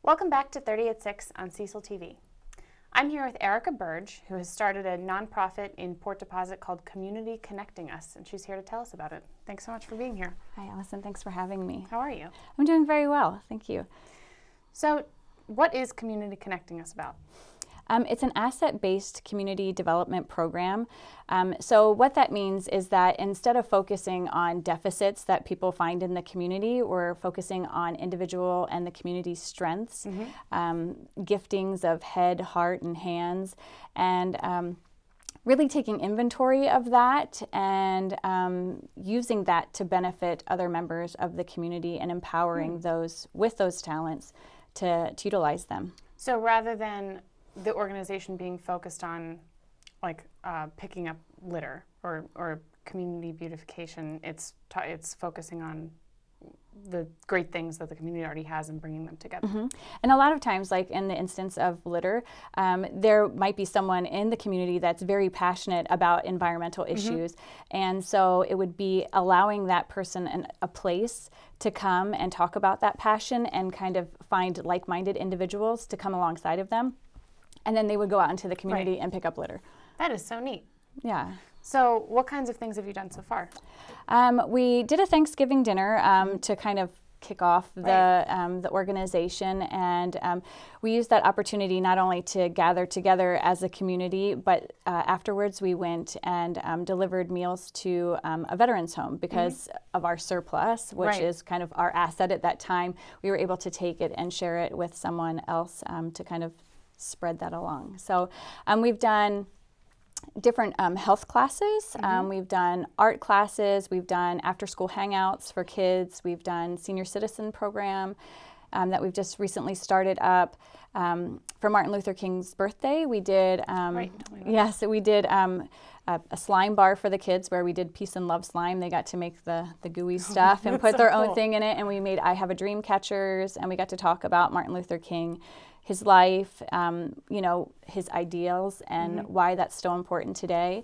Welcome back to 30 at 6 on Cecil TV. I'm here with Erica Berge, who has started a nonprofit in Port Deposit called Community Connecting Us, and she's here to tell us about it. Thanks so much for being here. Hi, Allison. Thanks for having me. How are you? I'm doing very well. Thank you. So, what is Community Connecting Us about? It's an asset-based community development program. So what that means is that instead of focusing on deficits that people find in the community, we're focusing on individual and the community's strengths, giftings of head, heart, and hands, and really taking inventory of that and using that to benefit other members of the community and empowering those with those talents to utilize them. So rather than the organization being focused on picking up litter or community beautification, it's focusing on the great things that the community already has and bringing them together. And a lot of times, like in the instance of litter, there might be someone in the community that's very passionate about environmental issues. And so it would be allowing that person a place to come and talk about that passion and kind of find like-minded individuals to come alongside of them. And then they would go out into the community and pick up litter. That is so neat. Yeah. So what kinds of things have you done so far? We did a Thanksgiving dinner to kind of kick off the organization, and we used that opportunity not only to gather together as a community, but afterwards we went and delivered meals to a veterans home because of our surplus, which is kind of our asset at that time. We were able to take it and share it with someone else to kind of spread that along. So we've done different health classes, we've done art classes, we've done after-school hangouts for kids, we've done senior citizen program that we've just recently started up. For Martin Luther King's birthday, we did, so we did a slime bar for the kids where we did peace and love slime. They got to make the gooey stuff and put their own thing in it, and we made I Have a Dream catchers, and we got to talk about Martin Luther King, his life, his ideals, and why that's so important today.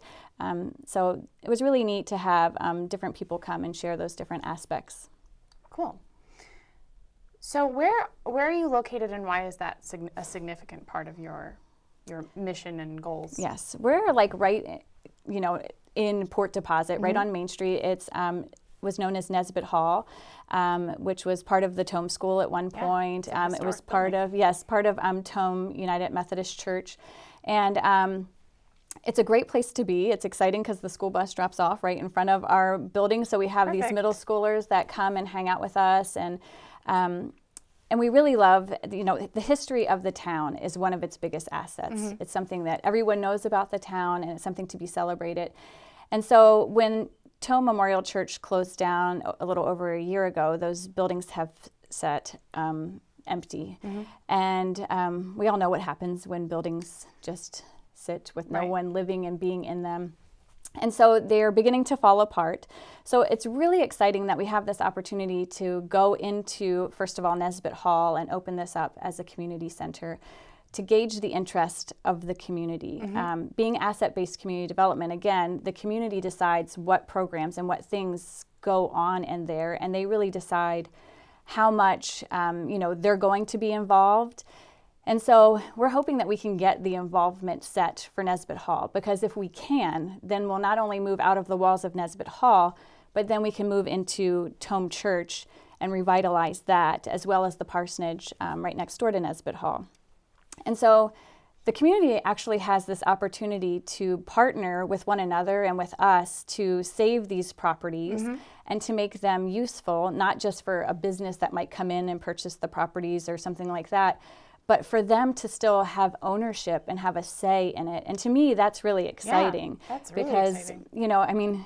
So it was really neat to have different people come and share those different aspects. Cool. So where are you located, and why is that a significant part of your mission and goals? Yes, we're like right, in Port Deposit, right on Main Street. It's was known as Nesbitt Hall, which was part of the Tome School at one point. It was part of Tome United Methodist Church. And it's a great place to be. It's exciting because the school bus drops off right in front of our building. So we have these middle schoolers that come and hang out with us. And we really love, the history of the town is one of its biggest assets. It's something that everyone knows about the town, and it's something to be celebrated. And so when Tome Memorial Church closed down a little over a year ago, those buildings have sat empty. And we all know what happens when buildings just sit with no one living and being in them. And so they're beginning to fall apart. So it's really exciting that we have this opportunity to go into, first of all, Nesbitt Hall and open this up as a community center to gauge the interest of the community. Being asset-based community development, again, the community decides what programs and what things go on in there, and they really decide how much they're going to be involved. And so we're hoping that we can get the involvement set for Nesbitt Hall, because if we can, then we'll not only move out of the walls of Nesbitt Hall, but then we can move into Tome Church and revitalize that, as well as the parsonage right next door to Nesbitt Hall. And so the community actually has this opportunity to partner with one another and with us to save these properties and to make them useful, not just for a business that might come in and purchase the properties or something like that, but for them to still have ownership and have a say in it. And to me, that's really exciting. Yeah, that's really exciting.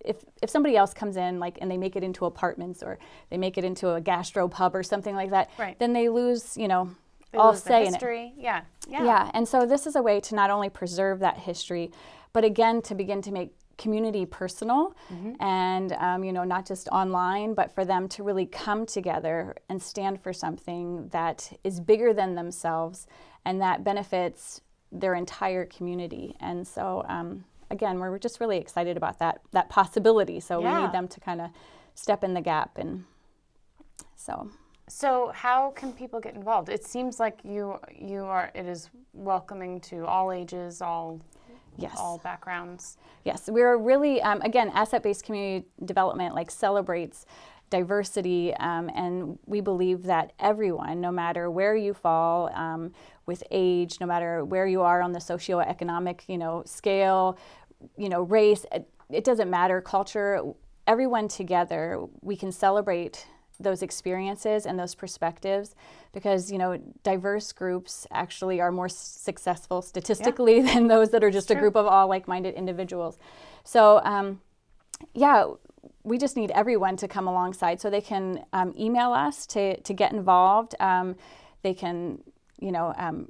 If somebody else comes in and they make it into apartments, or they make it into a gastro pub or something like that, then they lose, all say in it. Yeah. And so this is a way to not only preserve that history, but again, to begin to make community personal and, not just online, but for them to really come together and stand for something that is bigger than themselves and that benefits their entire community. And so, again, we're just really excited about that possibility. So we need them to kind of step in the gap. And so So how can people get involved? It seems like it is welcoming to all ages, all backgrounds. Yes, we're really, again, asset-based community development celebrates diversity, and we believe that everyone, no matter where you fall with age, no matter where you are on the socioeconomic, scale, race, it doesn't matter, culture, everyone together, we can celebrate those experiences and those perspectives because, diverse groups actually are more successful statistically than those that are just a group of all like-minded individuals. So, we just need everyone to come alongside. So they can email us to get involved. They can,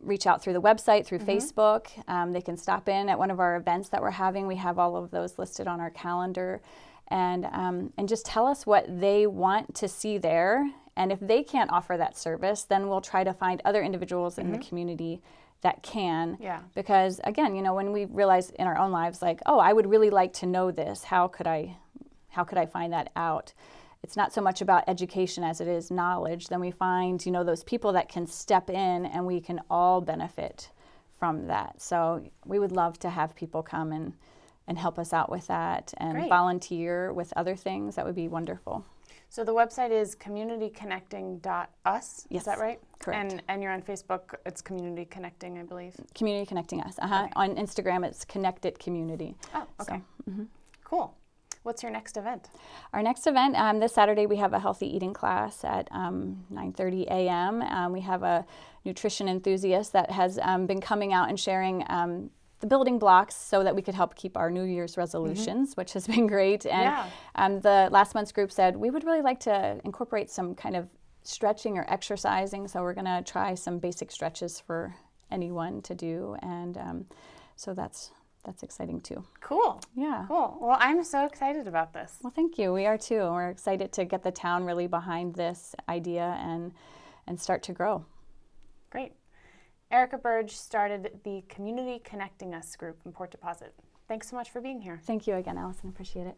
reach out through the website, through Facebook. They can stop in at one of our events that we're having. We have all of those listed on our calendar. And just tell us what they want to see there. And if they can't offer that service, then we'll try to find other individuals in the community that can. Yeah. Because again, when we realize in our own lives, I would really like to know this. How could I find that out? It's not so much about education as it is knowledge. Then we find, those people that can step in and we can all benefit from that. So we would love to have people come and help us out with that and volunteer with other things. That would be wonderful. So the website is communityconnecting.us. Yes. Is that right? Correct. And you're on Facebook. It's Community Connecting, I believe. Community Connecting Us. Okay. On Instagram, it's Connected Community. Oh, okay. So, Cool. What's your next event? Our next event, this Saturday, we have a healthy eating class at 9:30 a.m. We have a nutrition enthusiast that has been coming out and sharing the building blocks so that we could help keep our New Year's resolutions, which has been great. And the last month's group said, we would really like to incorporate some kind of stretching or exercising. So we're going to try some basic stretches for anyone to do. And so that's exciting too. Cool. Yeah. Cool. Well, I'm so excited about this. Well, thank you. We are too. We're excited to get the town really behind this idea and start to grow. Great. Erica Berge started the Community Connecting Us group in Port Deposit. Thanks so much for being here. Thank you again, Allison. Appreciate it.